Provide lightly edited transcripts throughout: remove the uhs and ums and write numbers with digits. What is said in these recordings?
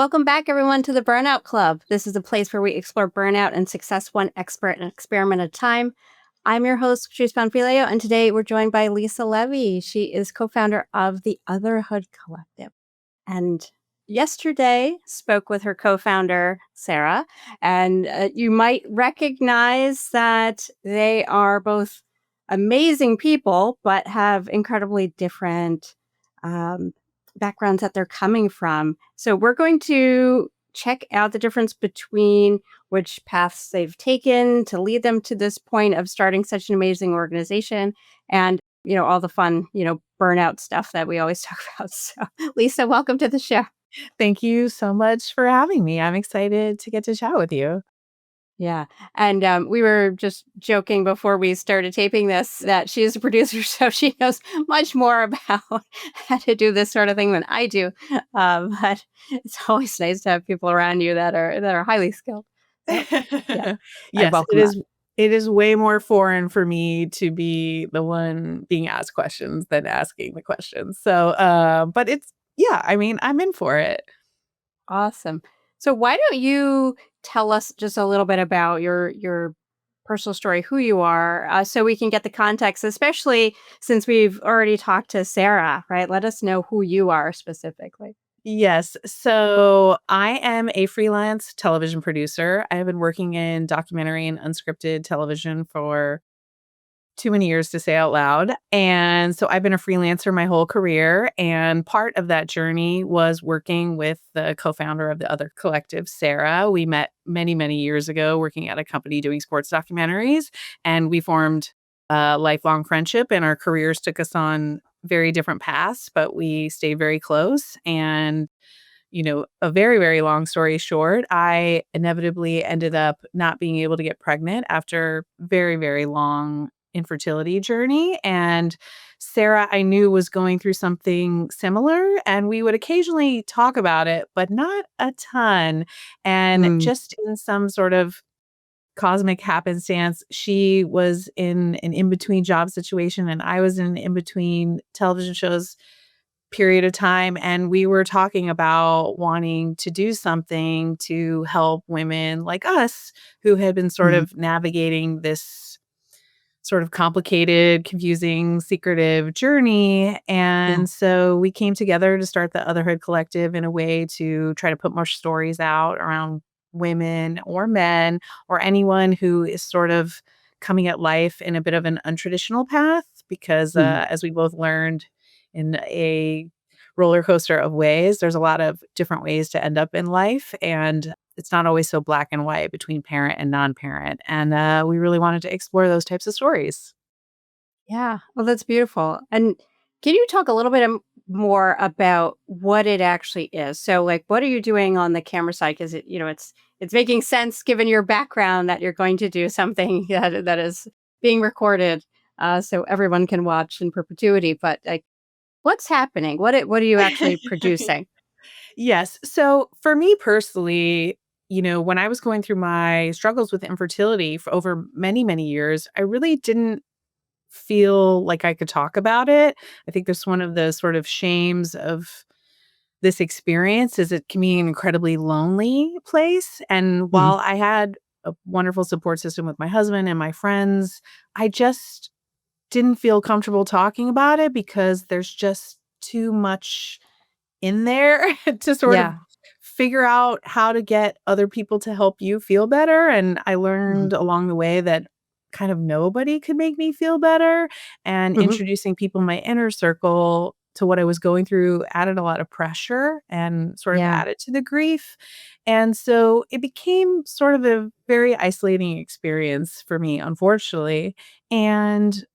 Welcome back, everyone, to the Burnout Club. This is a place where we explore burnout and success one expert and experiment at a time. I'm your host, Patrice Bonfilio, and today we're joined by Lisa Levey. She is co-founder of the Otherhood Collective. And yesterday spoke with her co-founder, Sarah, and you might recognize that they are both amazing people, but have incredibly different backgrounds that they're coming from. So we're going to check out the difference between which paths they've taken to lead them to this point of starting such an amazing organization and all the fun, burnout stuff that we always talk about. So, Lisa, welcome to the show. Thank you so much for having me. I'm excited to get to chat with you. Yeah. And we were just joking before we started taping this that she is a producer, so she knows much more about how to do this sort of thing than I do. But it's always nice to have people around you that are highly skilled. So, yeah, I Yes, welcome that. it is way more foreign for me to be the one being asked questions than asking the questions. So, but I mean, I'm in for it. Awesome. So why don't you tell us just a little bit about your personal story, who you are, so we can get the context, especially since we've already talked to Sarah, right? Let us know who you are specifically. Yes. So I am a freelance television producer. I have been working in documentary and unscripted television for too many years to say out loud. And so I've been a freelancer my whole career. And part of that journey was working with the co-founder of the Other Collective, Sarah. We met many, many years ago working at a company doing sports documentaries. And we formed a lifelong friendship, and our careers took us on very different paths, but we stayed very close. And a very, very long story short, I inevitably ended up not being able to get pregnant after very, very long infertility journey. And Sarah, I knew, was going through something similar, and we would occasionally talk about it, but not a ton. And Mm, just in some sort of cosmic happenstance, she was in an in-between job situation, and I was in an in-between television shows period of time, and we were talking about wanting to do something to help women like us who had been sort mhm. of navigating this sort of complicated, confusing, secretive journey. Yeah. And so we came together to start the Otherhood Collective in a way to try to put more stories out around women or men or anyone who is sort of coming at life in a bit of an untraditional path. Because Mhm. as we both learned in a roller coaster of ways, there's a lot of different ways to end up in life. And it's not always so black and white between parent and non-parent. And we really wanted to explore those types of stories. Yeah. Well, that's beautiful. And can you talk a little bit more about what it actually is? So, like, what are you doing on the camera side? Because it's making sense given your background that you're going to do something that is being recorded, so everyone can watch in perpetuity. But like, what's happening? What are you actually producing? Yes. So for me personally, when I was going through my struggles with infertility for over many, many years, I really didn't feel like I could talk about it. I think that's one of the sort of shames of this experience is it can be an incredibly lonely place. And Mhm. while I had a wonderful support system with my husband and my friends, I just didn't feel comfortable talking about it because there's just too much in there to sort of Yeah. figure out how to get other people to help you feel better. And I Mhm. learned along the way that kind of nobody could make me feel better. And Mhm. introducing people in my inner circle to what I was going through added a lot of pressure and sort of Yeah. added to the grief. And so it became sort of a very isolating experience for me, unfortunately. And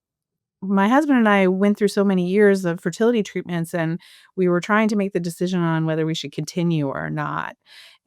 my husband and I went through so many years of fertility treatments, and we were trying to make the decision on whether we should continue or not.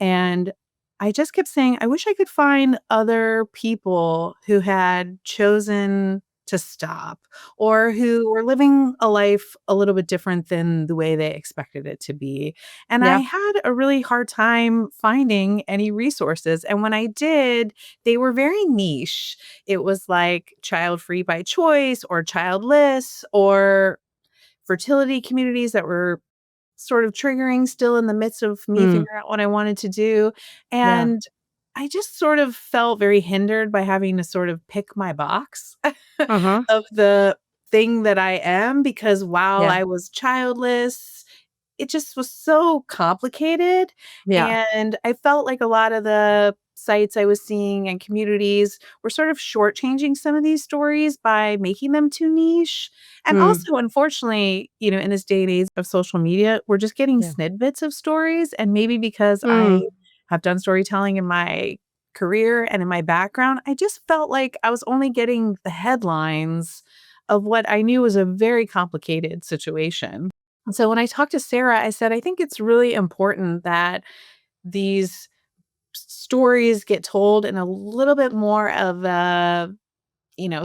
And I just kept saying, I wish I could find other people who had chosen to stop or who were living a life a little bit different than the way they expected it to be. And I Yeah. had a really hard time finding any resources. And when I did, they were very niche. It was like child free by choice or childless or fertility communities that were sort of triggering still in the midst of me Mm. figuring out what I wanted to do. Yeah. And I just sort of felt very hindered by having to sort of pick my box Uh-huh. of the thing that I am, because while Yeah. I was childless, it just was so complicated, Yeah. and I felt like a lot of the sites I was seeing and communities were sort of shortchanging some of these stories by making them too niche. And Mm. also, unfortunately, in this day and age of social media, we're just getting Yeah. snippets of stories, and maybe because I Mm. have done storytelling in my career and in my background, I just felt like I was only getting the headlines of what I knew was a very complicated situation. And so when I talked to Sarah, I said, I think it's really important that these stories get told in a little bit more of a,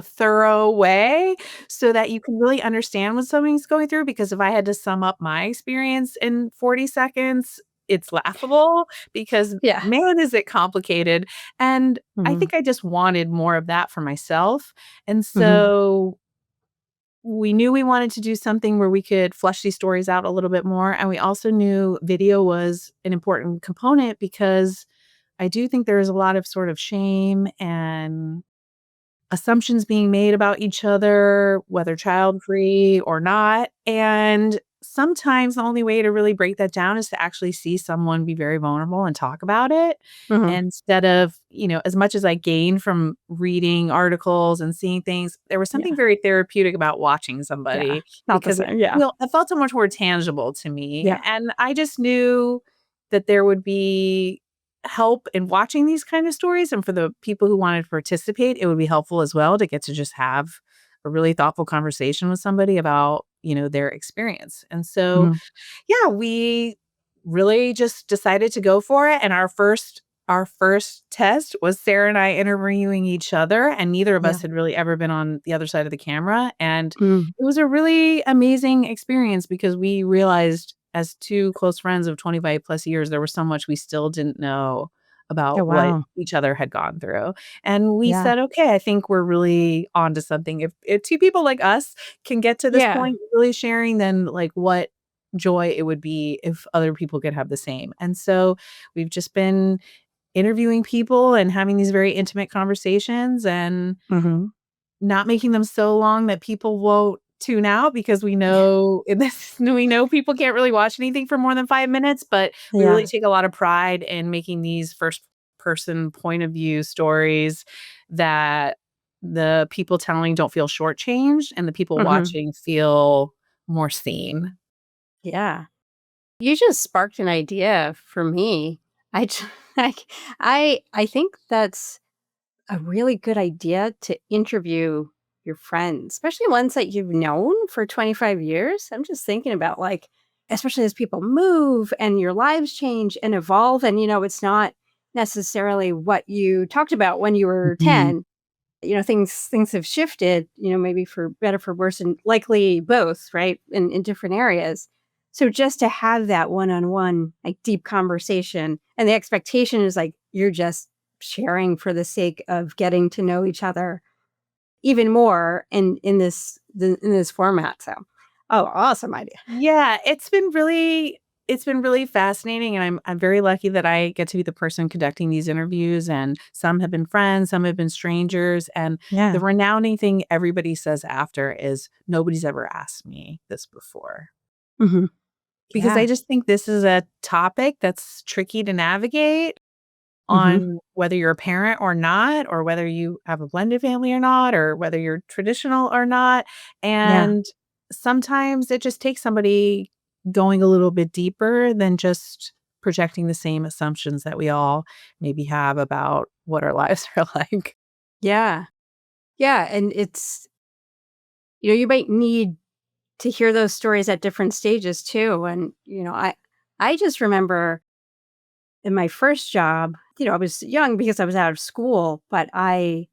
thorough way so that you can really understand what somebody's going through. Because if I had to sum up my experience in 40 seconds, it's laughable because, Yeah. man, is it complicated. And I Mhm. think I just wanted more of that for myself. And Mhm. so we knew we wanted to do something where we could flesh these stories out a little bit more. And we also knew video was an important component because I do think there is a lot of sort of shame and assumptions being made about each other, whether child free or not. And sometimes the only way to really break that down is to actually see someone be very vulnerable and talk about it. Mhm. Instead of, as much as I gained from reading articles and seeing things, there was Yeah. something very therapeutic about watching Yeah. somebody Not the because same. Yeah. it felt so much more tangible to me. Yeah. And I just knew that there would be help in watching these kind of stories, and for the people who wanted to participate, it would be helpful as well to get to just have a really thoughtful conversation with somebody about, their experience. And so, Mhm. yeah, we really just decided to go for it, and our first test was Sarah and I interviewing each other, and neither of Yeah. us had really ever been on the other side of the camera, and Mm. it was a really amazing experience because we realized as two close friends of 25 plus years, there was so much we still didn't know Oh, about what wow. each other had gone through. And we Yeah. said, okay, I think we're really onto something. If two people like us can get to this Yeah. point, really sharing, then like what joy it would be if other people could have the same. And so we've just been interviewing people and having these very intimate conversations and Mhm. not making them so long that people won't tune out, because we Yeah. know in this we know people can't really watch anything for more than 5 minutes, but we really Yeah. take a lot of pride in making these first person point of view stories that the people telling don't feel shortchanged and the people Mhm. watching feel more seen. Yeah. You just sparked an idea for me. I j like, I think that's a really good idea to interview your friends, especially ones that you've known for 25 years. I'm just thinking about, like, especially as people move and your lives change and evolve, and, it's not necessarily what you talked about when you were Mhm. 10. Things have shifted, maybe for better, for worse, and likely both, right? In different areas. So just to have that one-on-one, like, deep conversation, and the expectation is like you're just sharing for the sake of getting to know each other even more in this format. So, oh, awesome idea. Yeah, it's been really fascinating, and I'm very lucky that I get to be the person conducting these interviews, and some have been friends, some have been strangers, and the Yeah. renowning thing everybody says after is nobody's ever asked me this before. Hmm. Because I Yeah. just think this is a topic that's tricky to navigate Hmm. on whether you're a parent or not, or whether you have a blended family or not, or whether you're traditional or not. Yeah. And sometimes it just takes somebody going a little bit deeper than just projecting the same assumptions that we all maybe have about what our lives are like. Yeah. Yeah. And it's, you might need to hear those stories at different stages too. And, I just remember in my first job, I was young because I was out of school, but I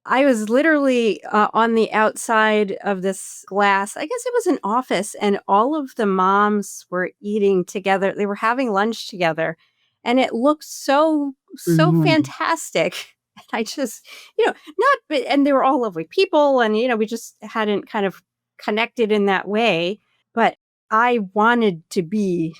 was literally on the outside of this glass. I guess it was an office, and all of the moms were eating together. They were having lunch together, and it looked so Mhm. fantastic. And I just, not, and they were all lovely people, and we just hadn't kind of connected in that way. But I wanted to be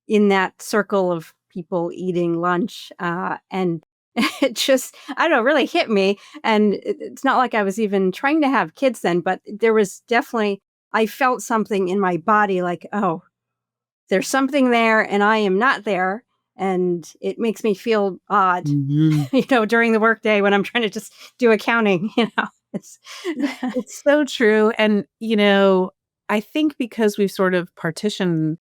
in that circle of people eating lunch. And it just, I don't know, really hit me. And it's not like I was even trying to have kids then, but there was definitely, I felt something in my body like, oh, there's something there and I am not there. And it makes me feel odd, during the workday when I'm trying to just do accounting, It's, It's so true. And, I think because we've sort of partitioned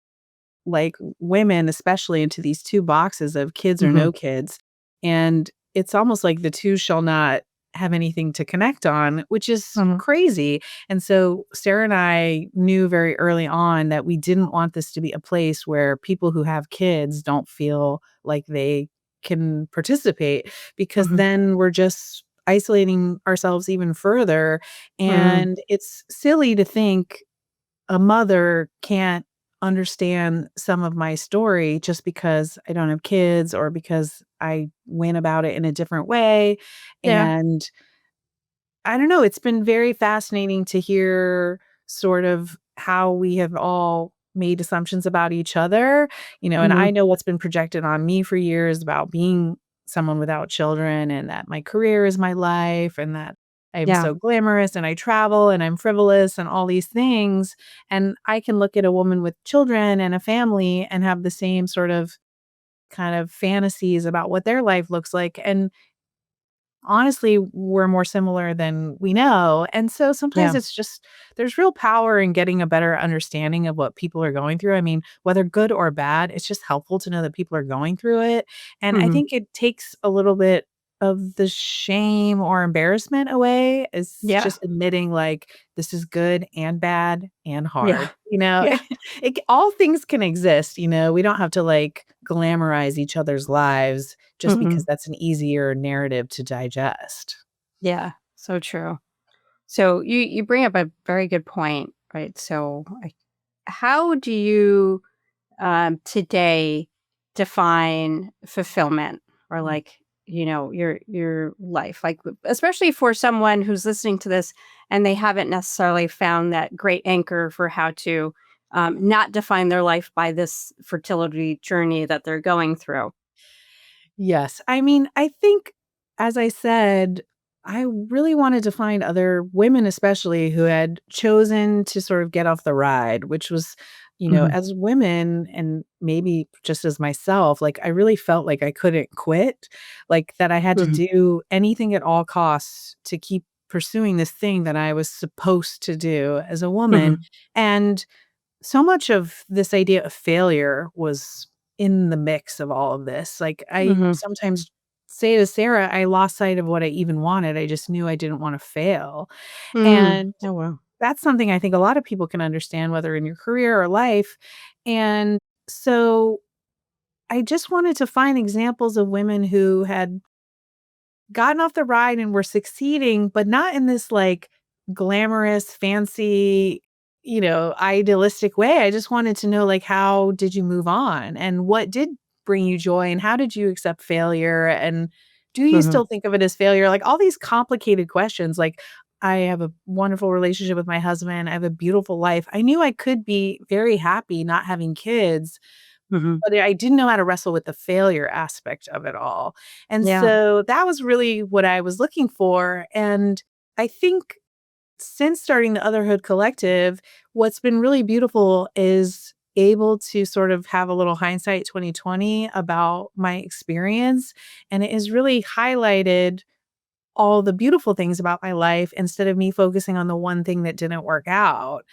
like women, especially into these two boxes of kids or Mhm, no kids. And it's almost like the two shall not have anything to connect on, which is mhm, crazy. And so Sarah and I knew very early on that we didn't want this to be a place where people who have kids don't feel like they can participate, because mhm, then we're just isolating ourselves even further. mhm. And it's silly to think a mother can't understand some of my story just because I don't have kids or because I went about it in a different way. Yeah. And I don't know, it's been very fascinating to hear sort of how we have all made assumptions about each other, and Mhm, I know what's been projected on me for years about being someone without children, and that my career is my life, and that I'm yeah. so glamorous and I travel and I'm frivolous and all these things. And I can look at a woman with children and a family and have the same sort of kind of fantasies about what their life looks like. And honestly, we're more similar than we know. And so sometimes Yeah. it's just there's real power in getting a better understanding of what people are going through. I mean, whether good or bad, it's just helpful to know that people are going through it. And I Mhm. think it takes a little bit of the shame or embarrassment away, is Yeah. just admitting like this is good and bad and Yeah. hard. Yeah. All things can exist. We don't have to like glamorize each other's lives just because Mhm. that's an easier narrative to digest. Yeah. So true. So you bring up a very good point, right? So, how do you today define fulfillment or Mm. like your life, like especially for someone who's listening to this and they haven't necessarily found that great anchor for how to not define their life by this fertility journey that they're going through. Yes. I mean, I think, as I said, I really wanted to find other women, especially who had chosen to sort of get off the ride, which was, Hmm. as women and maybe just as myself, like I really felt like I couldn't quit, like that I had to Hmm. do anything at all costs to keep pursuing this thing that I was supposed to do as a woman. Hmm. And so much of this idea of failure was in the mix of all of this. Like, I Hmm. sometimes say to Sarah, I lost sight of what I even wanted. I just knew I didn't want to fail. Mm. And Oh wow. that's something I think a lot of people can understand, whether in your career or life. And so I just wanted to find examples of women who had gotten off the ride and were succeeding, but not in this like glamorous, fancy, idealistic way. I just wanted to know, like, how did you move on and what did bring you joy and how did you accept failure? And do you Hmm. still think of it as failure? Like all these complicated questions. Like, I have a wonderful relationship with my husband. I have a beautiful life. I knew I could be very happy not having kids, Hmm. but I didn't know how to wrestle with the failure aspect of it all. And Yeah. so that was really what I was looking for. And I think since starting the Otherhood Collective, what's been really beautiful is able to sort of have a little hindsight 2020 about my experience. And it has really highlighted all the beautiful things about my life instead of me focusing on the one thing that didn't work out.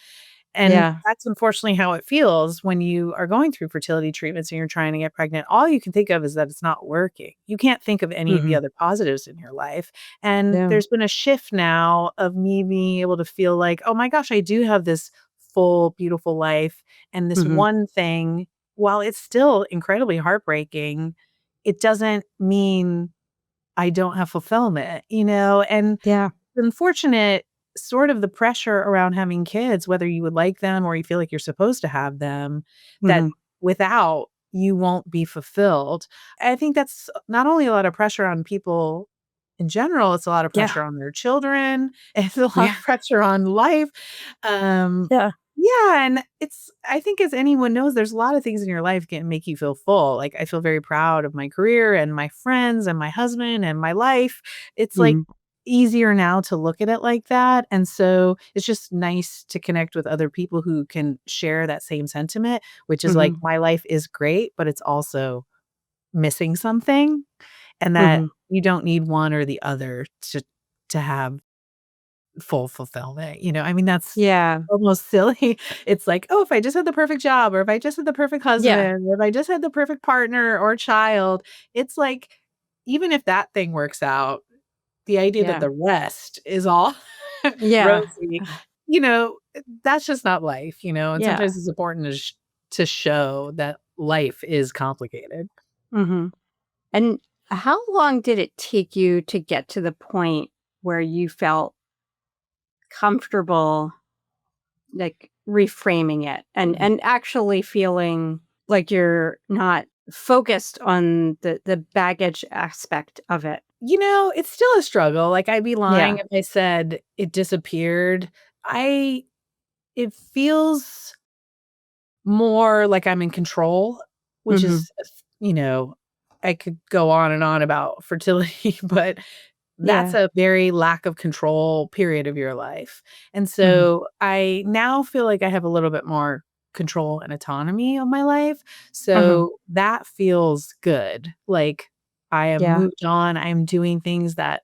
And Yeah. that's unfortunately how it feels when you are going through fertility treatments and you're trying to get pregnant. All you can think of is that it's not working. You can't think of any of the Hmm. other positives in your life. And Yeah. there's been a shift now of me being able to feel like, oh my gosh, I do have this full, beautiful life. And this Hmm. one thing, while it's still incredibly heartbreaking, it doesn't mean I don't have fulfillment, And Yeah. unfortunate sort of the pressure around having kids, whether you would like them or you feel like you're supposed to have them, that Hmm. without you won't be fulfilled. I think that's not only a lot of pressure on people in general, it's a lot of Yeah. pressure on their children, it's a lot Yeah. of pressure on life. Um, Yeah. Yeah, and I think as anyone knows, there's a lot of things in your life can make you feel full. Like, I feel very proud of my career and my friends and my husband and my life. It's, like, Mhm. easier now to look at it like that, and so it's just nice to connect with other people who can share that same sentiment, which is, like, Mhm. my life is great, but it's also missing something, and that Mhm. you don't need one or the other to have full fulfillment, I mean, that's Yeah. almost silly. It's like, "Oh, if I just had the perfect job, or if I just had the perfect Yeah. husband, or if I just had the perfect partner or child," it's like, even if that thing works out, the idea that Yeah. the rest is all Yeah. rosy, that's just not life, and Yeah. sometimes it's important to show that life is complicated. Mhm. And how long did it take you to get to the point where you felt comfortable, like, reframing it and actually feeling like you're not focused on the baggage aspect of it? It's still a struggle, like, I'd be lying Yeah. if I said it disappeared. I It feels more like I'm in control, which Mhm. is, I could go on and on about fertility, but that's Yeah. a very lack of control period of your life. And Mhm. so I now feel like I have a little bit more control and autonomy of my life. Mhm. So that feels good. Like, I am Yeah. moved on. I'm doing things that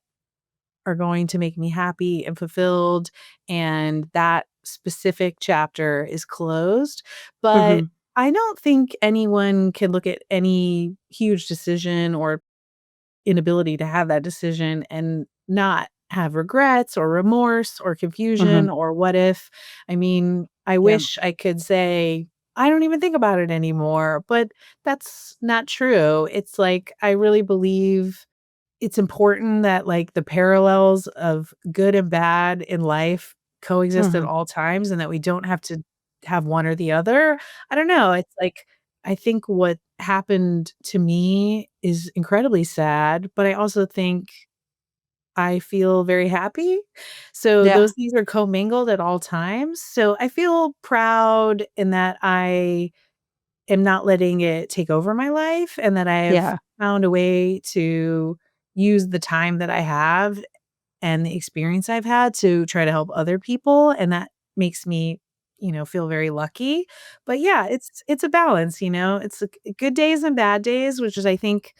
are going to make me happy and fulfilled, and that specific chapter is closed. But Mhm. I don't think anyone can look at any huge decision or inability to have that decision and not have regrets or remorse or confusion Mhm. or what if. I mean, I Yeah. wish I could say, I don't even think about it anymore, but that's not true. It's like, I really believe it's important that, like, the parallels of good and bad in life coexist at Mhm. all times and that we don't have to have one or the other. I don't know, it's like, I think what happened to me is incredibly sad, but I also think I feel very happy. So Yeah. those things are commingled at all times. So I feel proud in that I am not letting it take over my life and that I have Yeah. found a way to use the time that I have and the experience I've had to try to help other people, and that makes me, feel very lucky. But yeah, it's a balance, It's like good days and bad days, which is, I think,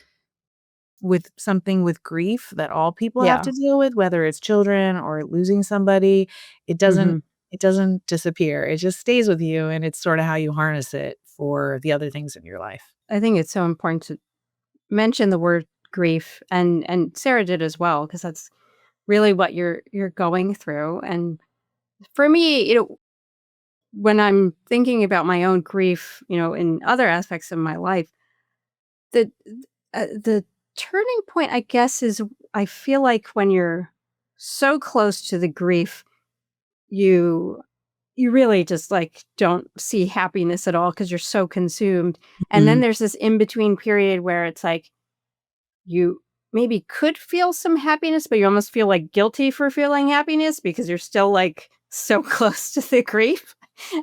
with something with grief that all people have Yeah. to deal with, whether it's children or losing somebody, it doesn't Mhm. it doesn't disappear. It just stays with you, and it's sorta how you harness it for the other things in your life. I think it's so important to mention the word grief, and Sarah did as well, because that's really what you're going through. And for me, when I'm thinking about my own grief, in other aspects of my life, the the turning point, I guess, is I feel like when you're so close to the grief, you you really just, like, don't see happiness at all because you're so consumed. And then Mhm. there's this in between period where it's like you maybe could feel some happiness, but you almost feel, like, guilty for feeling happiness because you're still, like, so close to the grief.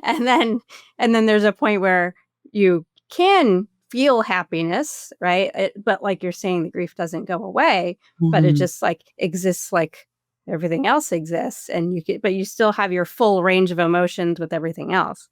And then there's a point where you can feel happiness, right? But like you're saying, the grief doesn't go away, but it Mhm. just, like, exists like everything else exists, and but you still have your full range of emotions with everything else.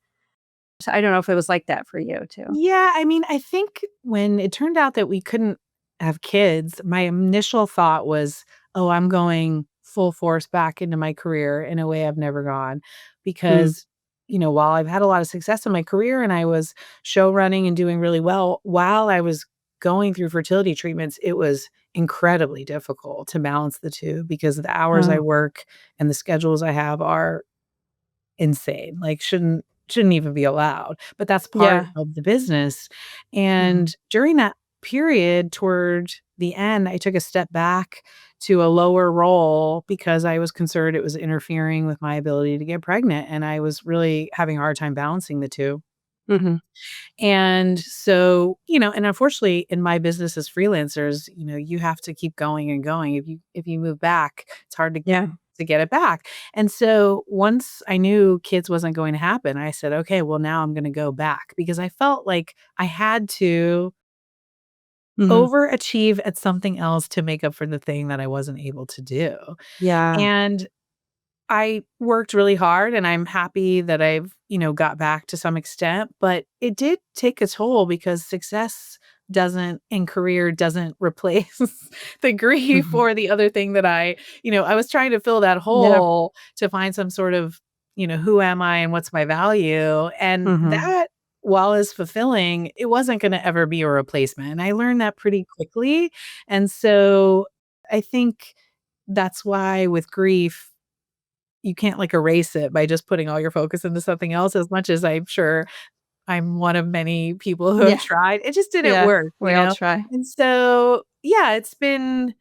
So I don't know if it was like that for you too. Yeah, I mean, I think when it turned out that we couldn't have kids, my initial thought was, "Oh, I'm going full force back into my career in a way I've never gone." Mm. Because, while I've had a lot of success in my career and I was show running and doing really well, while I was going through fertility treatments, it was incredibly difficult to balance the 2 because the hours I Oh, work and the schedules I have are insane, like, shouldn't even be allowed, but that's part yeah. of the business, Mhm. and during that period toward the end, I took a step back to a lower role because I was concerned it was interfering with my ability to get pregnant, and I was really having a hard time balancing the 2. Mhm. And so, and unfortunately in my business as freelancers, you have to keep going and going. If you move back, it's hard to Yeah. to get it back. And so once I knew kids wasn't going to happen, I said, okay, well, now I'm going to go back because I felt like I had to Mhm. overachieve at something else to make up for the thing that I wasn't able to do. Yeah. And I worked really hard and I'm happy that I've, got back to some extent, but it did take a toll because success doesn't in career doesn't replace the grief Mhm. or the other thing that I was trying to fill that Yeah. hole to find some sort of, who am I and what's my value? And Mhm. that while is fulfilling, it wasn't going to ever be a replacement. And I learned that pretty quickly. And so I think that's why with grief, you can't, like, erase it by just putting all your focus into something else as much as I'm sure I'm one of many people who have Yeah. tried. It just didn't Yeah. work, We all try. And so, yeah, it's been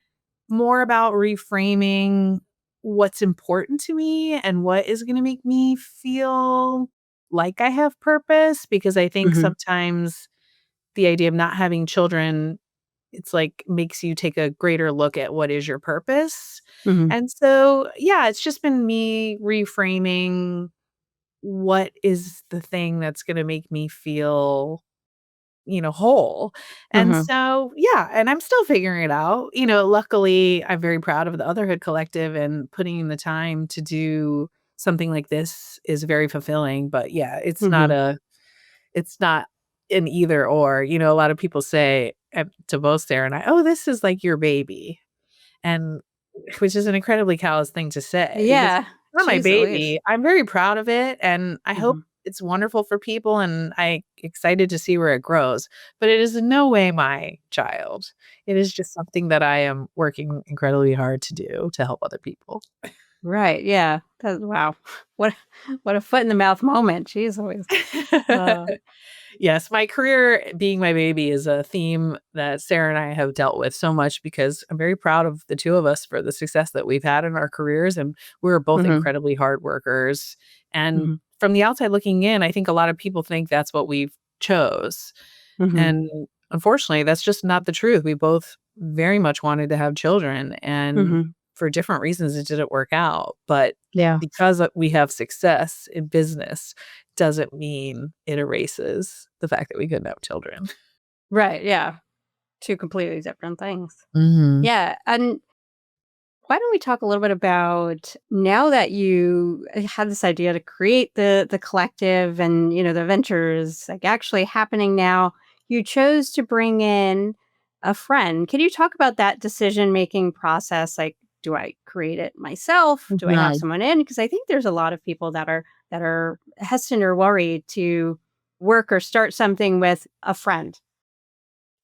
more about reframing what's important to me and what is gonna make me feel like I have purpose, because I think Mhm. sometimes the idea of not having children, it's like makes you take a greater look at what is your purpose. Mhm. And so, yeah, it's just been me reframing what is the thing that's going to make me feel, whole. And Mhm. so, yeah, and I'm still figuring it out. Luckily, I'm very proud of the Otherhood Collective, and putting in the time to do something like this is very fulfilling. But yeah, Mhm. it's not an either or. A lot of people say to both Sarah and I, "Oh, this is like your baby," and which is an incredibly callous thing to say because it's Yeah. not my Jeez Louise. baby. I'm very proud of it, and I hope Mhm. it's wonderful for people, and I excited to see where it grows. But it is in no way my child. It is just something that I am working incredibly hard to do to help other people. Right, yeah. Wow. What what a foot in the mouth moment. Jeez Louise. Uh, Yes, my career being my baby is a theme that Sarah and I have dealt with so much because I'm very proud of the two of us for the success that we've had in our careers. And we're both mhm. incredibly hard workers. And Mhm. from the outside looking in, I think a lot of people think that's what we've chose. Mhm. And unfortunately, that's just not the truth. We both very much wanted to have children, and Mhm. for different reasons, it didn't work out. But Yeah. because we have success in business doesn't mean it erases the fact that we couldn't have children. Right, yeah. Two completely different things. Mhm. Yeah, and why don't we talk a little bit about now that you had this idea to create the collective and the ventures like actually happening now, you chose to bring in a friend. Can you talk about that decision making process? Like, do I create it myself? Do I have Right. someone in? Because I think there's a lot of people that are hesitant or worried to work or start something with a friend.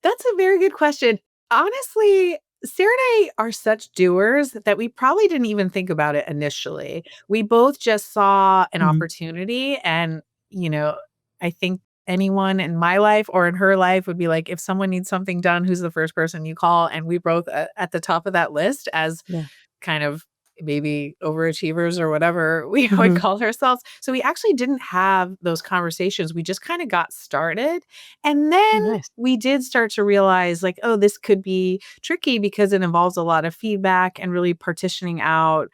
That's a very good question. Honestly, Sarah and I are such doers that we probably didn't even think about it initially. We both just saw an Mhm. opportunity, and, you know, I think anyone in my life or in her life would be like, if someone needs something done, who's the first person you call? And we both at the top of that list as Yeah. kind of maybe overachievers or whatever we would Hmm. call ourselves. So we actually didn't have those conversations. We just kind of got started. And Oh, then nice. we did start to realize, like, oh, this could be tricky because it involves a lot of feedback and really partitioning out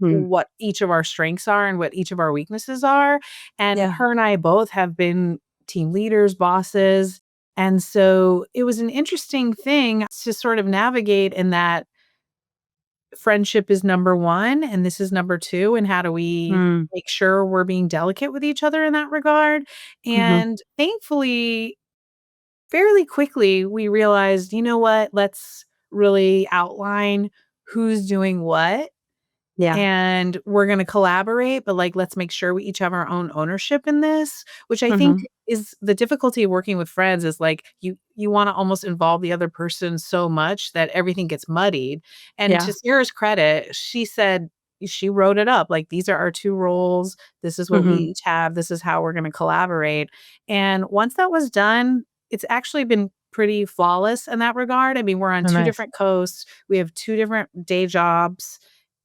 Mm. what each of our strengths are and what each of our weaknesses are. And Yeah. her and I both have been team leaders, bosses. And so it was an interesting thing to sort of navigate in that friendship is number 1 and this is number 2, and how do we Mm. make sure we're being delicate with each other in that regard? Hmm. And thankfully, fairly quickly, we realized, you know what? Let's really outline who's doing what, Yeah. and we're gonna collaborate, but, like, let's make sure we each have our own ownership in this, which I think Hmm. is the difficulty of working with friends is, like, you wanna almost involve the other person so much that everything gets muddied, and Yeah. to Sarah's credit, she said she wrote it up, like, "These are our 2 roles, this is what we Mhm. each have, this is how we're gonna collaborate," and once that was done, it's actually been pretty flawless in that regard. I mean, we're on Oh, 2 nice. different coasts, we have 2 different day jobs,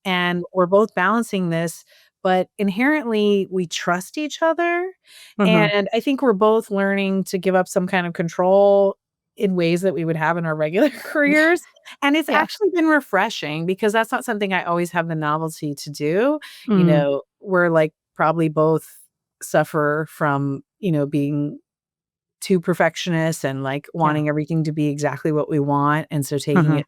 and we're both balancing this, but inherently we trust each other. Mhm. And I think we're both learning to give up some kind of control in ways that we would have in our regular careers. And it's Yeah. actually been refreshing because that's not something I always have the novelty to do. Mm. We're like probably both suffer from, being too perfectionist and like Yeah. wanting everything to be exactly what we want. And so taking Mhm. it,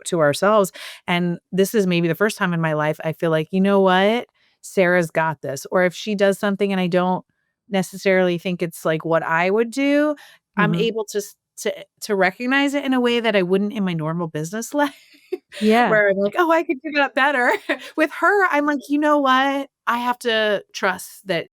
to ourselves. And this is maybe the first time in my life I feel like, you know what? Sarah's got this. Or if she does something and I don't necessarily think it's like what I would do, I'm Mhm. able to recognize it in a way that I wouldn't in my normal business life, Yeah. where I'm like, oh, I could do that better. With her, I'm like, you know what? I have to trust that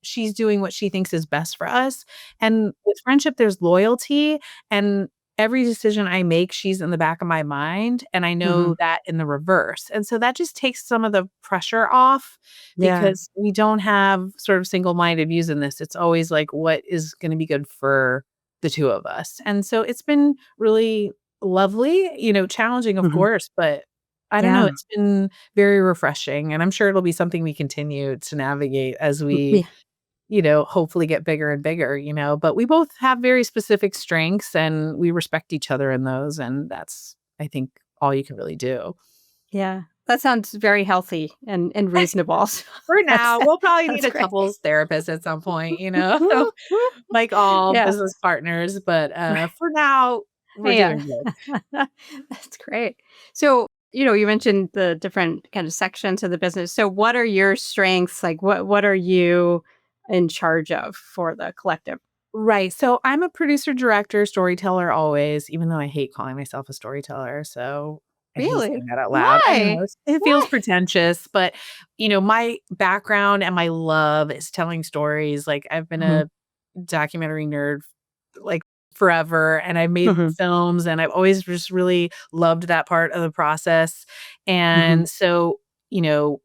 she's doing what she thinks is best for us. And with friendship, there's loyalty, and every decision I make, she's in the back of my mind, and I know Mhm. that in the reverse. And so that just takes some of the pressure off Yeah. because we don't have sort of single-minded views in this. It's always like, what is gonna be good for the 2 of us? And so it's been really lovely, challenging, of Mhm. course, but I don't know, Yeah. it's been very refreshing, and I'm sure it'll be something we continue to navigate as we Yeah. hopefully get bigger and bigger, but we both have very specific strengths and we respect each other in those. And that's, I think, all you can really do. Yeah. That sounds very healthy and reasonable. So For that's now, we'll probably need that's a great. couples therapist at some point, like all Yeah. business partners. But for now, we're Yeah. doing good. That's great. So, you mentioned the different kind of sections of the business. So what are your strengths? Like what are you in charge of for the collective? Right. So I'm a producer, director, storyteller always, even though I hate calling myself a storyteller. So I hate Really? saying that out loud. I know Why? it feels Why? pretentious, but my background and my love is telling stories. Like I've been Mhm. a documentary nerd like forever, and I made Mhm. films, and I've always just really loved that part of the process. Mhm. And so, you know,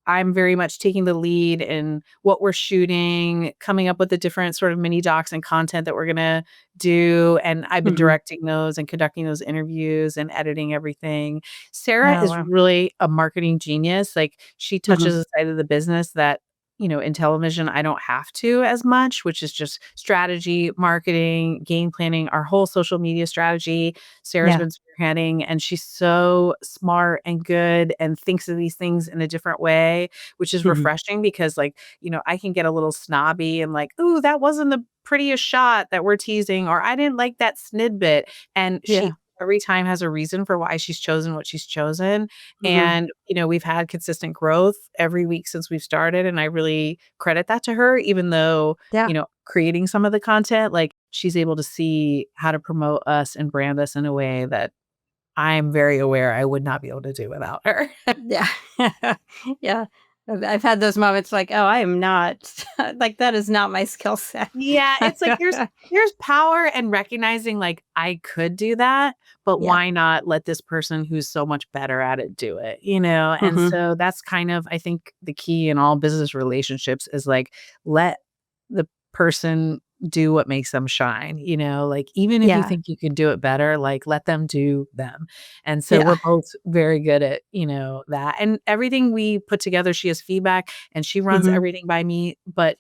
I'm very much taking the lead in what we're shooting, coming up with the different sort of mini docs and content that we're gonna do, and I've been Mhm. directing those and conducting those interviews and editing everything. Sarah Oh, is wow. really a marketing genius, like, she Mhm. touches a side of the business that, in television, I don't have to as much, which is just strategy, marketing, game planning, our whole social media strategy. Sarah's Yeah. been spearheading, and she's so smart and good and thinks of these things in a different way, which is Mhm. refreshing because, like, I can get a little snobby and like, "Ooh, that wasn't the prettiest shot that we're teasing," or "I didn't like that snidbit." And Yeah. she every time has a reason for why she's chosen what she's chosen. Mhm. And, we've had consistent growth every week since we've started, and I really credit that to her, even though, Yeah. creating some of the content, like, she's able to see how to promote us and brand us in a way that I'm very aware I would not be able to do without her. Yeah. Yeah. I've had those moments like, "Oh, I am not like, that is not my skill set." Yeah, it's like there's power in recognizing, like, I could do that, but Yeah. why not let this person who's so much better at it do it, And Mhm. so that's kind of, I think, the key in all business relationships is, like, let the person do what makes them shine, like, even if you Yeah. think you can do it better, like, let them do them. And so Yeah. we're both very good at, that. And everything we put together, she has feedback and she runs Mhm. everything by me, but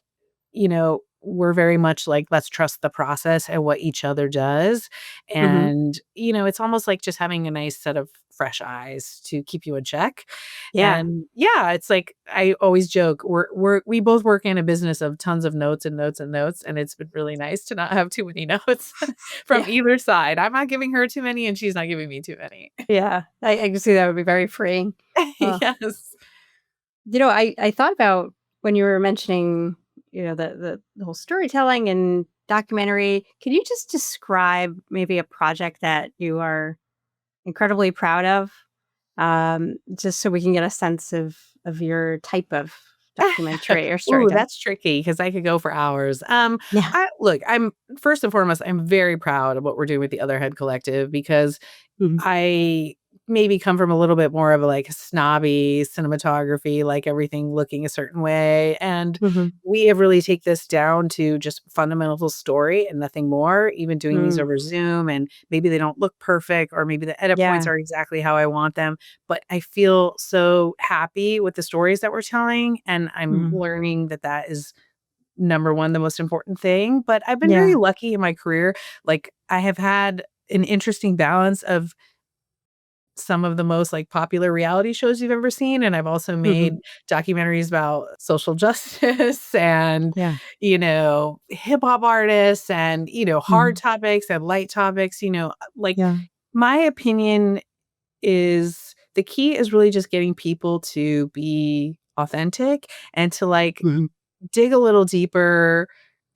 we're very much like, let's trust the process and what each other does. Mhm. And, it's almost like just having a nice set of fresh eyes to keep you in check. Yeah. And yeah, it's like I always joke, we both work in a business of tons of notes and notes and notes. And it's been really nice to not have too many notes from Yeah. either side. I'm not giving her too many and she's not giving me too many. Yeah. I can see that would be very freeing. Uh, Yes. I thought about when you were mentioning, the whole storytelling and documentary. Can you just describe maybe a project that you are incredibly proud of? Just so we can get a sense of your type of documentary or Ooh, storytelling. that's tricky because I could go for hours. Yeah. I'm first and foremost, I'm very proud of what we're doing with the Otherhood Collective because Mhm. I maybe come from a little bit more of a, like, snobby cinematography, like everything looking a certain way, and Mhm. we have really take this down to just fundamental story and nothing more, even doing these Mm. over Zoom, and maybe they don't look perfect or maybe the edit points Yeah. are exactly how I want them, but I feel so happy with the stories that we're telling, and I'm Mhm. learning that that is number one, the most important thing. But I've been very Yeah. lucky in my career. Like, I have had an interesting balance of some of the most, like, popular reality shows you've ever seen, and I've also Mhm. made documentaries about social justice and, Yeah. hip hop artists and, hard Mhm. topics and light topics, like, Yeah. my opinion is the key is really just getting people to be authentic and to, like, Mhm. dig a little deeper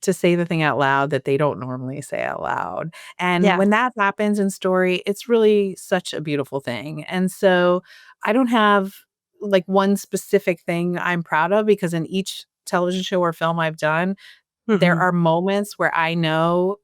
to say the thing out loud that they don't normally say out loud. And Yeah. when that happens in story, it's really such a beautiful thing. And so I don't have like one specific thing I'm proud of because in each television show or film I've done, there Mhm. are moments where I know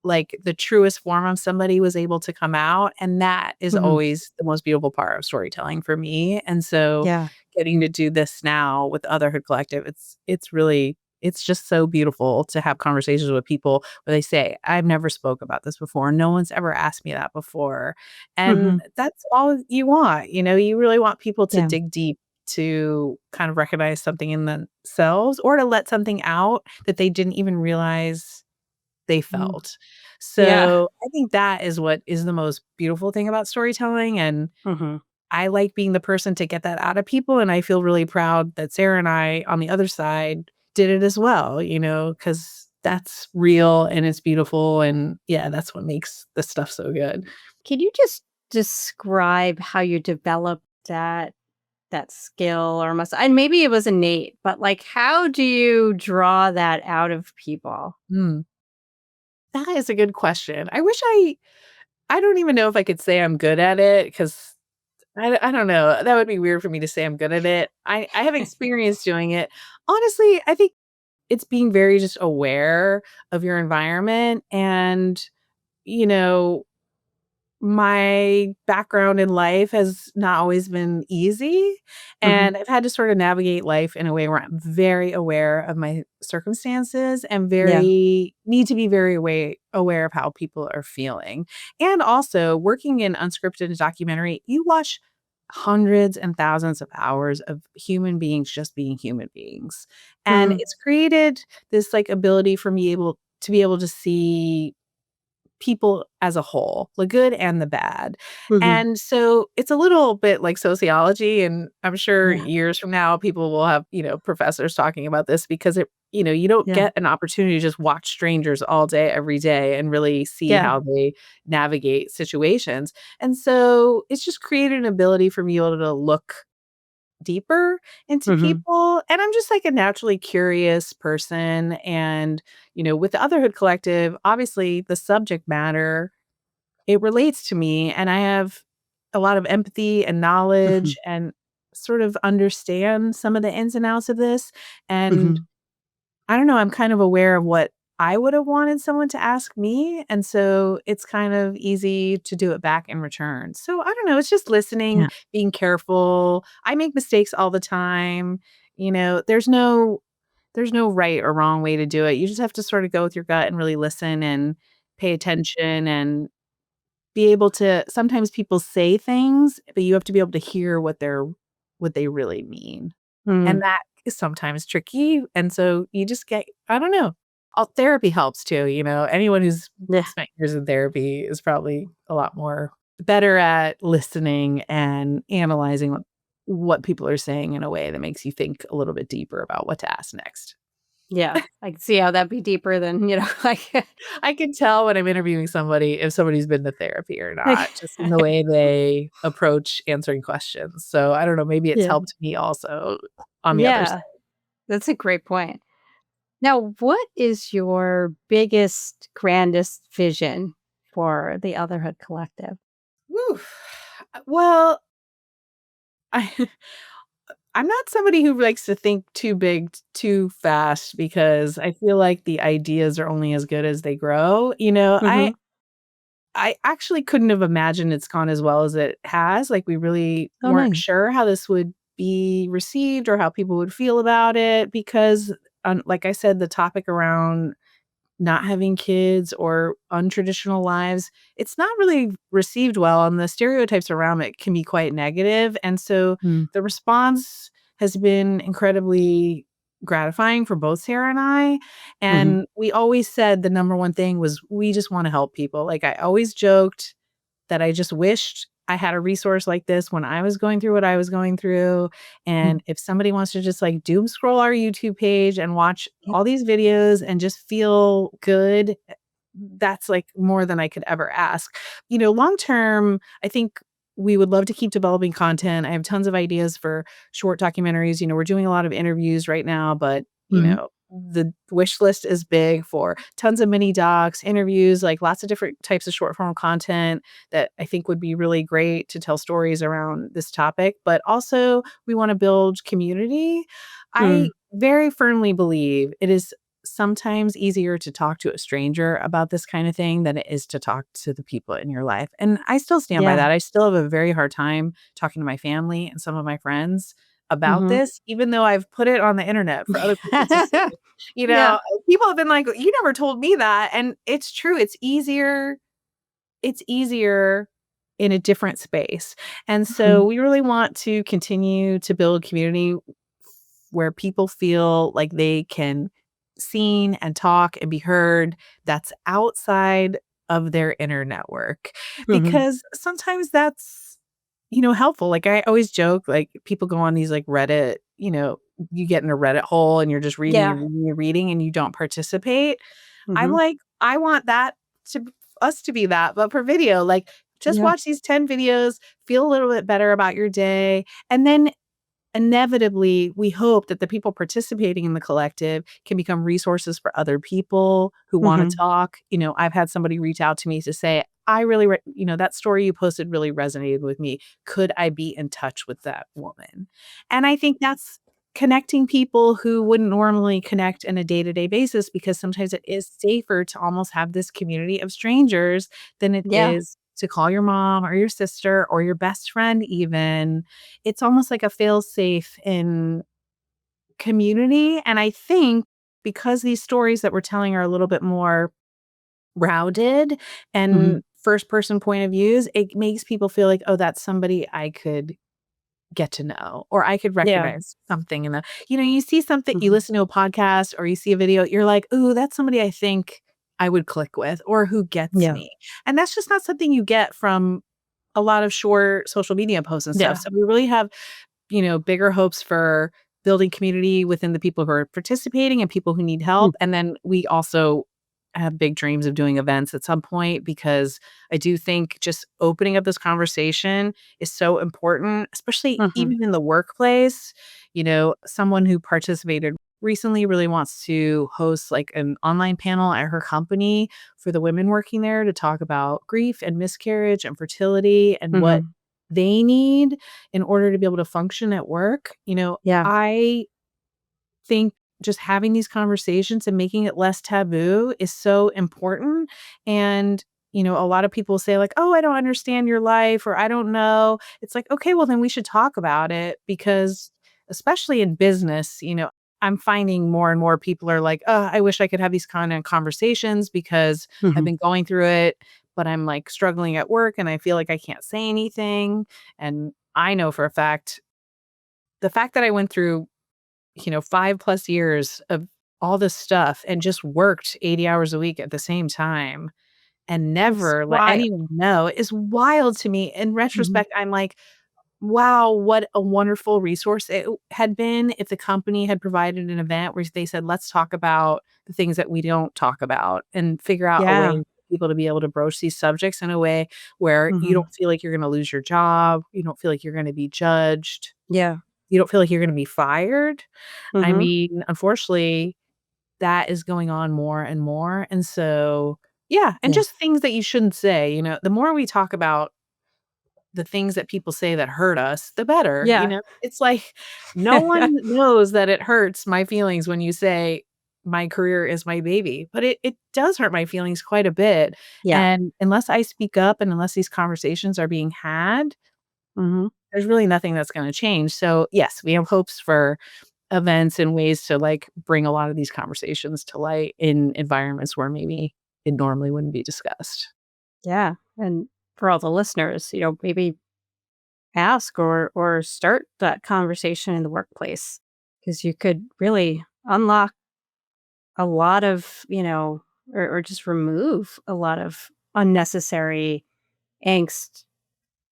like the truest form of somebody was able to come out, and that is Mhm. always the most beautiful part of storytelling for me, and so Yeah. getting to do this now with Otherhood Collective, it's really it's just so beautiful to have conversations with people where they say, "I've never spoke about this before. No one's ever asked me that before." And Mhm. that's all you want, you really want people to Yeah. dig deep to kind of recognize something in themselves or to let something out that they didn't even realize they Mm. felt. Yeah. So, I think that is what is the most beautiful thing about storytelling, and Mhm. I like being the person to get that out of people, and I feel really proud that Sarah and I, on the other side, did it as well, because that's real and it's beautiful, and yeah, that's what makes this stuff so good. Can you just describe how you developed that skill or must and maybe it was innate, but, like, how do you draw that out of people? Mm, that is a good question. I don't even know if I could say I'm good at it because I don't know. That would be weird for me to say I'm good at it. I have experience doing it. Honestly, I think it's being very just aware of your environment and, you know, my background in life has not always been easy, Mhm. and I've had to sort of navigate life in a way where I'm very aware of my circumstances and Yeah. very need to be very aware of how people are feeling. And also, working in unscripted documentary, you watch hundreds and thousands of hours of human beings just being human beings. And Mhm. it's created this, like, ability for me able to be able to see people as a whole, the good and the bad. Mhm. And so it's a little bit like sociology, and I'm sure Yeah. years from now people will have, professors talking about this because you don't Yeah. get an opportunity to just watch strangers all day every day and really see Yeah. how they navigate situations. And so it's just created an ability for me able to look deeper into Mhm. people, and I'm just, like, a naturally curious person, and, with the Otherhood Collective, obviously, the subject matter, it relates to me, and I have a lot of empathy and knowledge Mhm. and sort of understand some of the ins and outs of this, and Mhm. I don't know, I'm kind of aware of what I would have wanted someone to ask me, and so it's kind of easy to do it back in return. So, I don't know, it's just listening, Yeah. being careful. I make mistakes all the time, there's no right or wrong way to do it. You just have to sort of go with your gut and really listen and pay attention and be able to sometimes people say things, but you have to be able to hear what they really mean. And Mhm. that is sometimes tricky, and so you just get I don't know. Therapy helps too, anyone who's Yeah. spent years in therapy is probably a lot more better at listening and analyzing what people are saying in a way that makes you think a little bit deeper about what to ask next. Yeah. I can see how that'd be deeper than, like I can tell when I'm interviewing somebody if somebody's been to therapy or not, just in the way they approach answering questions. So, I don't know, maybe it's Yeah. helped me also on the other side. Yeah. That's a great point. Now, what is your biggest, grandest vision for the Otherhood Collective? Woo. Well, I I'm not somebody who likes to think too big too fast because I feel like the ideas are only as good as they grow. Mhm. I actually couldn't have imagined it's gone as well as it has. Like, we really Oh, weren't nice. sure how this would be received or how people would feel about it because, like I said, the topic around not having kids or untraditional lives, it's not really received well, and the stereotypes around it can be quite negative. And so Mm. the response has been incredibly gratifying for both Sarah and I. And we always said the number one thing was we just want to help people. Like I always joked that I just wished I had a resource like this when I was going through what I was going through. And if somebody wants to just like doom scroll our YouTube page and watch Yep. all these videos and just feel good, that's like more than I could ever ask. Long term, I think we would love to keep developing content. I have tons of ideas for short documentaries. We're doing a lot of interviews right now, but the wish list is big for tons of mini docs, interviews, like lots of different types of short form content that I think would be really great to tell stories around this topic. But also, we want to build community. I very firmly believe it is sometimes easier to talk to a stranger about this kind of thing than it is to talk to the people in your life. And I still stand by Yeah. that. I still have a very hard time talking to my family and some of my friends about Mhm. this, even though I've put it on the internet for other people to see. Yeah. People have been like, you never told me that. And it's true. It's easier in a different space. And so we really want to continue to build community where people feel like they can seen and talk and be heard that's outside of their inner network. Mhm. Because sometimes that's, helpful. Like I always joke, like people go on these like Reddit, you get in a Reddit hole and you're just reading Yeah. and reading and reading and you don't participate. I'm Mhm. like, I want that to us to be that, but for video, like just Yeah. watch these 10 videos, feel a little bit better about your day. And then inevitably, we hope that the people participating in the collective can become resources for other people who want to Mhm. talk. I've had somebody reach out to me to say, I really, that story you posted really resonated with me. Could I be in touch with that woman? And I think that's connecting people who wouldn't normally connect in a day-to-day basis because sometimes it is safer to almost have this community of strangers than it Yeah. is to call your mom or your sister or your best friend even. It's almost like a fail-safe in community, and I think because these stories that we're telling are a little bit more rounded Mhm. and first person point of views, it makes people feel like, "Oh, that's somebody I could get to know, or I could Yeah. recognize something in the." You see something, you Mhm. listen to a podcast or you see a video, you're like, "Ooh, that's somebody I think I would click with or who gets Yeah. me." And that's just not something you get from a lot of short social media posts and stuff. Yeah. So we really have bigger hopes for building community within the people who are participating and people who need Mm. help. And then we also have big dreams of doing events at some point because I do think just opening up this conversation is so important, especially Mhm. even in the workplace. Someone who participated recently really wants to host like an online panel at her company for the women working there to talk about grief and miscarriage and fertility and what Mhm. they need in order to be able to function at work. Yeah. I think just having these conversations and making it less taboo is so important. And, a lot of people say, like, oh, I don't understand your life, or I don't know. It's like, okay, well, then we should talk about it because, especially in business, I'm finding more and more people are like, oh, I wish I could have these kind of conversations because I've Mhm. been going through it, but I'm like struggling at work and I feel like I can't say anything. And I know for a fact, the fact that I went through 5 plus years of all this stuff and just worked 80 hours a week at the same time and It's never let wild. anyone know is wild to me. In Mhm. retrospect, I'm like, wow, what a wonderful resource it had been if the company had provided an event where they said, let's talk about the things that we don't talk about and figure out a way Yeah. for people to be able to broach these subjects in a way where you Mhm. don't feel like you're going to lose your job. You don't feel like you're going to be judged. Yeah. You don't feel like you're going to be fired. I Mhm. mean, unfortunately, that is going on more and more, and so yeah, and Yeah. just things that you shouldn't say, the more we talk about the things that people say that hurt us, the better, Yeah. It's like, no one knows that it hurts my feelings when you say, "My career is my baby," but it does hurt my feelings quite a bit, Yeah. and unless I speak up and unless these conversations are being had, Mhm. there's really nothing that's gonna change, so, yes, we have hopes for events and ways to, like, bring a lot of these conversations to light in environments where maybe it normally wouldn't be discussed. Yeah. And for all the listeners, maybe ask or start that conversation in the workplace because you could really unlock a lot of, or just remove a lot of unnecessary angst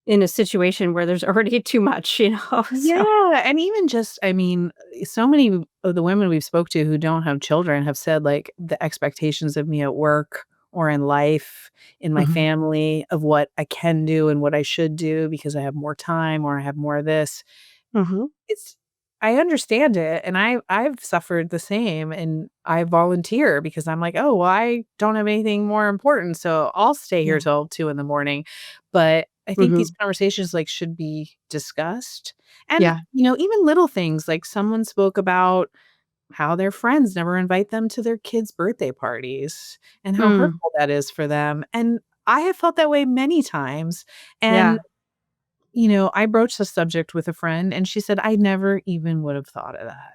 in a situation where there's already too much, so. Yeah, and even just I mean, so many of the women we've spoke to who don't have children have said, like, the expectations of me at work or in life, in my Mhm, family, of what I can do and what I should do because I have more time or I have more of this. mhm, It's I understand it, and I've suffered the same, and I volunteer because I'm like, "Oh, well, I don't have anything more important, so I'll stay here yeah, till 2 in the morning." But I think these mhm, conversations, like, should be discussed, and, yeah, even little things, like someone spoke about how their friends never invite them to their kids' birthday parties and how mm, hurtful that is for them, and I have felt that way many times, and yeah, I broached the subject with a friend and she said, "I never even would have thought of that."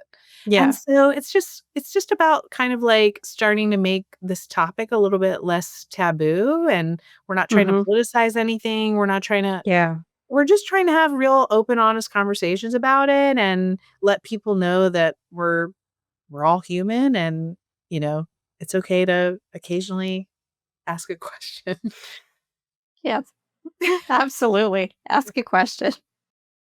And yeah, so it's just about kind of like starting to make this topic a little bit less taboo, and we're not trying to mhm, politicize anything. yeah, We're just trying to have real open, honest conversations about it and let people know that we're all human and, you know, it's okay to occasionally ask a question. yes, absolutely. Ask a question.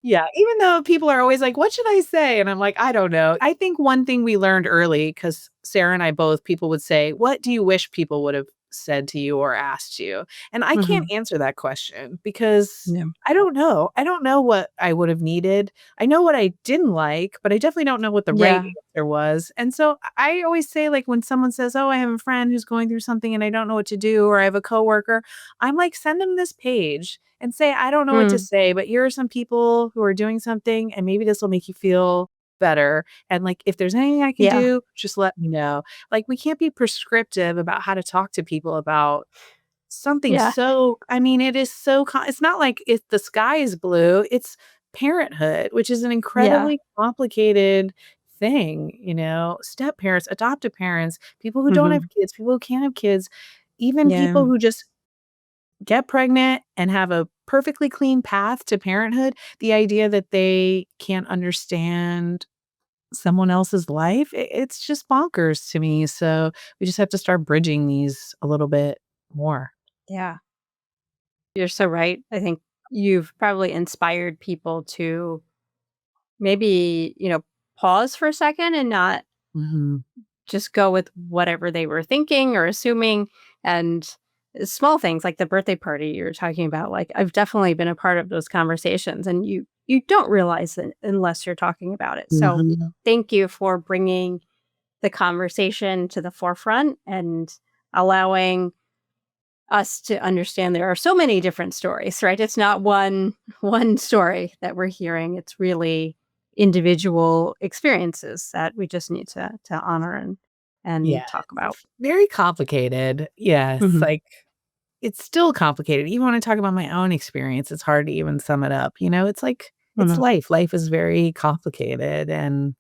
Yeah, even though people are always like, "What should I say?" And I'm like, "I don't know." I think one thing we learned early, because Sarah and I both, people would say, "What do you wish people would have said to you or asked you?" And I can't Mhm, answer that question because yeah, I don't know. I don't know what I would have needed. I know what I didn't like, but I definitely don't know what the right yeah, answer was. And so I always say, like, when someone says, "Oh, I have a friend who's going through something and I don't know what to do," or I have a coworker, I'm like, "Send them this page and say, I don't know what to mm, say, but here are some people who are doing something, and maybe this will make you feel better. And like, if there's anything I can yeah, do, just let me know." Like, we can't be prescriptive about how to talk to people about something yeah, so, I mean, it is so, it's not like if the sky is blue, it's parenthood, which is an yeah, incredibly complicated thing, step parents, adoptive parents, people who don't have mhm, kids, people who can't have kids, even yeah, people who just get pregnant and have a perfectly clean path to parenthood, the idea that they can't understand someone else's life, it's just bonkers to me. So we just have to start bridging these a little bit more. yeah. You're so right. I think you've probably inspired people to maybe, pause for a second and not Mhm. just go with whatever they were thinking or assuming. And small things like the birthday party you're talking about, like I've definitely been a part of those conversations, and you don't realize it unless you're talking about it. So Mhm. thank you for bringing the conversation to the forefront and allowing us to understand there are so many different stories, right? It's not one story that we're hearing. It's really individual experiences that we just need to honor and Yeah, talk about. it's very complicated. Yes, Mhm. like, it's still complicated. Even when I talk about my own experience, it's hard to even sum it up, it's like it's Mhm. life. Life is very complicated, and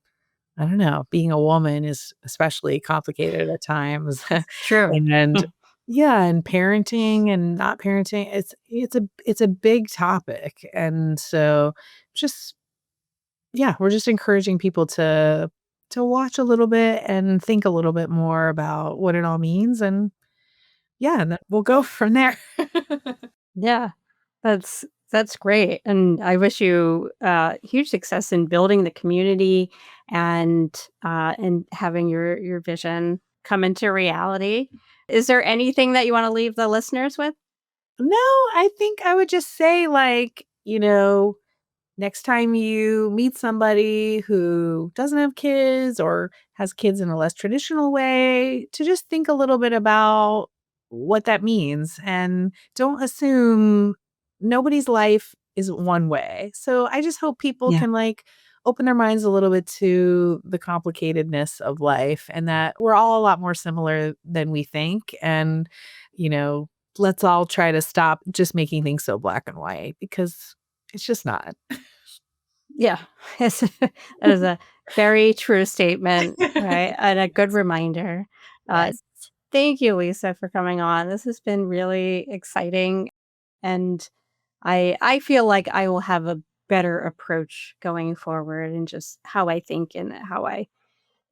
I don't know, being a woman is especially complicated at times. True. And Mm. yeah, and parenting and not parenting, it's a big topic. And so just yeah, we're just encouraging people to watch a little bit and think a little bit more about what it all means, and yeah, and then we'll go from there. Yeah. That's great. And I wish you huge success in building the community and having your vision come into reality. Is there anything that you want to leave the listeners with? No, I think I would just say, like, next time you meet somebody who doesn't have kids or has kids in a less traditional way, to just think a little bit about what that means and don't assume nobody's life is one way. So I just hope people Yeah. can, like, open their minds a little bit to the complicatedness of life and that we're all a lot more similar than we think. And, you know, let's all try to stop just making things so black and white because it's just not. Yeah. Yes. That is a very true statement, right? And a good reminder. Uh, Yes. Thank you, Lisa, for coming on. This has been really exciting. And I feel like I will have a better approach going forward and just how I think and how I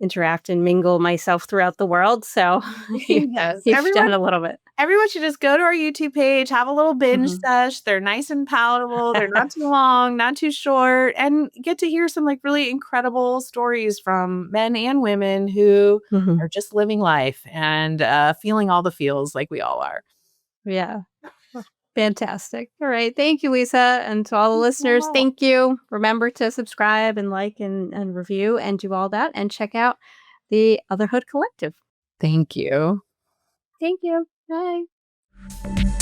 interact and mingle myself throughout the world. So Yes, you've done a little bit. everyone should just go to our YouTube page, have a little binge Mhm. sesh. They're nice and palatable. They're not too long, not too short, and get to hear some like really incredible stories from men and women who Mhm. are just living life and feeling all the feels like we all are. Yeah. Fantastic. All right. Thank you, Lisa. And to all the listeners, Wow. thank you. Remember to subscribe and like and review and do all that. And check out the Otherhood Collective. Thank you. Thank you. Bye.